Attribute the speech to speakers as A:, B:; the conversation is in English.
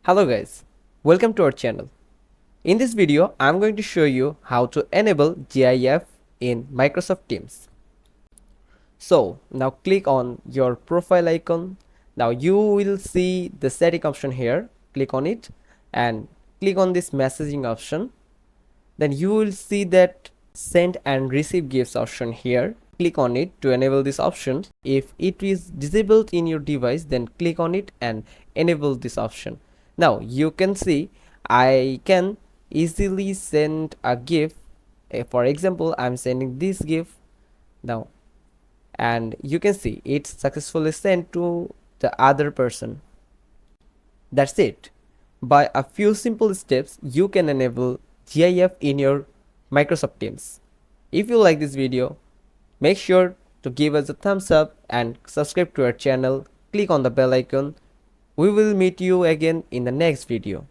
A: Hello guys, welcome to our channel. In this video, I'm going to show you how to enable GIF in Microsoft Teams. So now click on your profile icon. Now you will see the setting option here. Click on it and click on this messaging option. Then you will see that send and receive GIFs option here. Click on it to enable this option. If it is disabled in your device, then click on it and enable this option. Now you can see I can easily send a GIF. For example, I'm sending this GIF now, and you can see it's successfully sent to the other person. That's it. By a few simple steps, you can enable GIF in your Microsoft Teams. If you like this video, make sure to give us a thumbs up and subscribe to our channel. Click on the bell icon. We will meet you again in the next video.